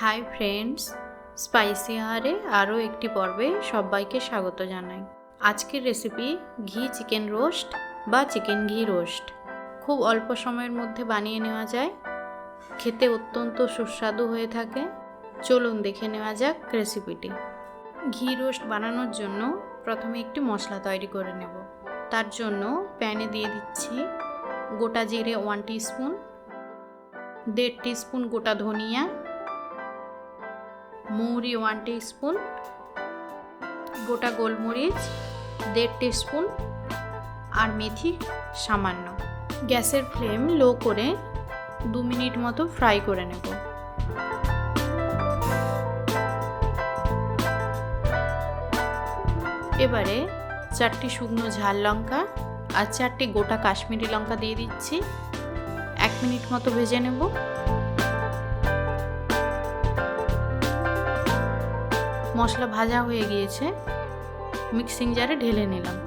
Hi friends, spicy আহারে আরও একটি পর্বে সবাইকে স্বাগত জানাই। আজকের রেসিপি ঘি চিকেন রোস্ট বা চিকেন ঘি রোস্ট। খুব অল্প সময়ের মধ্যে বানিয়ে নেওয়া যায়, খেতে অত্যন্ত সুস্বাদু হয়ে থাকে। চলুন দেখে নেওয়া যাক রেসিপিটি। ঘি রোস্ট বানানোর জন্য প্রথমে একটি মশলা তৈরি করে নেব। তার জন্য প্যানে দিয়ে দিচ্ছি গোটা জিরে 1 টিস্পুন, 1.5 টিস্পুন গোটা ধনিয়া, মৌরি 1 টিস্পুন, গোটা গোলমরিচ 1.5 টিস্পুন আর মেথি সামান্য। গ্যাসের ফ্লেম লো করে 2 মিনিট মতো ফ্রাই করে নেব। এবারে 4টি শুকনো ঝাল লঙ্কা আর 4টি গোটা কাশ্মীরি লঙ্কা দিয়ে দিচ্ছি। 1 মিনিট মতো ভেজে নেব। মশলা ভাজা হয়ে গিয়েছে, মিক্সিং জারে ঢেলে নিলাম।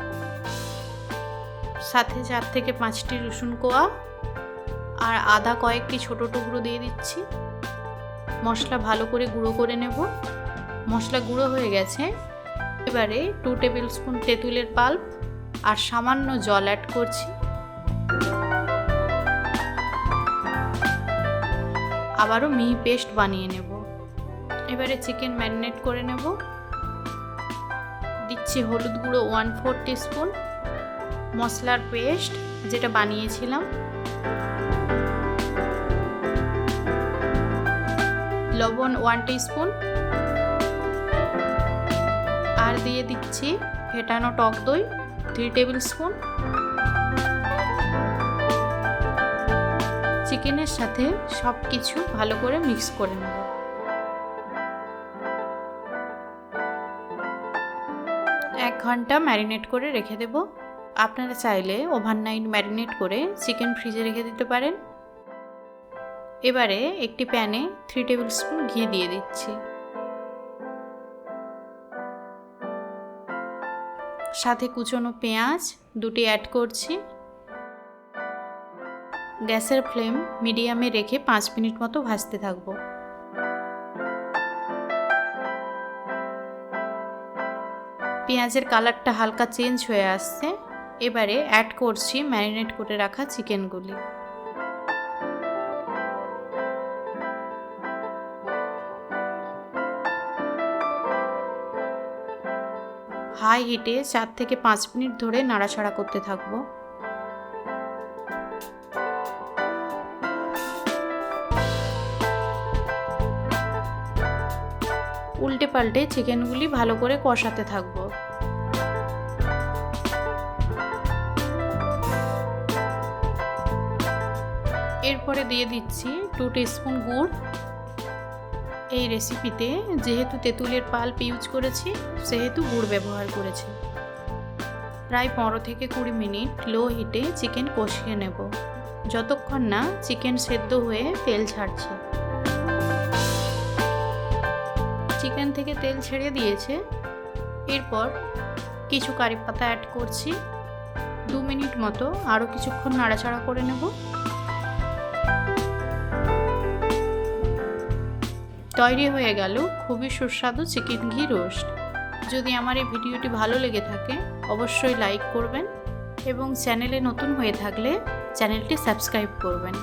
সাথে 4 থেকে 5টি রসুন কোয়া আর আদা কয়েকটি ছোট টুকরো দিয়ে দিচ্ছি। মশলা ভালো করে গুঁড়ো করে নেব। মশলা গুঁড়ো হয়ে গেছে। এবারে 2 টেবিল স্পুন তেঁতুলের পাল্প আর সামান্য জল অ্যাড করছি। আবারও মিহি পেস্ট বানিয়ে নেব। এবারে চিকেন ম্যারিনেট করে নেব। দিচ্ছি হলুদ গুঁড়ো 1/4 টিস্পুন, মশলার পেস্ট যেটা বানিয়েছিলাম, লবণ 1 টিস্পুন আর দিয়ে দিচ্ছি ফেটানো টক দই 3 টেবিল স্পুন। চিকেনের সাথে সব কিছু ভালো করে মিক্স করে নেব। এক ঘন্টা ম্যারিনেট করে রেখে দেব। আপনারা চাইলে ওভারনাইট ম্যারিনেট করে চিকেন ফ্রিজে রেখে দিতে পারেন। এবারে একটি প্যানে 3 টেবিল স্পুন ঘি দিয়ে দিচ্ছি। সাথে কুচনো পেঁয়াজ 2টি অ্যাড করছি। গ্যাসের ফ্লেম মিডিয়ামে রেখে 5 মিনিট মতো ভাজতে থাকবো। পেঁয়াজের কালারটা হালকা চেঞ্জ হয়ে আসছে। এবারে অ্যাড করছি ম্যারিনেট করে রাখা চিকেনগুলি। হাই হিটে 4 থেকে 5 মিনিট ধরে নাড়াচাড়া করতে থাকবো। উল্টে পাল্টে চিকেনগুলি ভালো করে কষাতে থাকবো। এরপরে দিয়ে দিচ্ছি 2 টিস্পুন গুড়। এই রেসিপিতে যেহেতু তেঁতুলের পাল্প ইউজ করেছি সেহেতু গুড় ব্যবহার করেছি। প্রায় 15 থেকে 20 মিনিট লো হিটে চিকেন কষিয়ে নেব, যতক্ষণ না চিকেন সেদ্ধ হয়ে তেল ছাড়ছে। চিকেন থেকে তেল ছেড়ে দিয়েছে। এরপর কিছু কারি পাতা অ্যাড করছি। 2 মিনিট মতো আরও কিছুক্ষণ নাড়াচাড়া করে নেব। তৈরি হয়ে গেল খুবই সুস্বাদু চিকেন ঘি রোস্ট। যদি আমার এই ভিডিওটি ভালো লেগে থাকে অবশ্যই লাইক করবেন এবং চ্যানেলে নতুন হয়ে থাকলে চ্যানেলটি সাবস্ক্রাইব করবেন।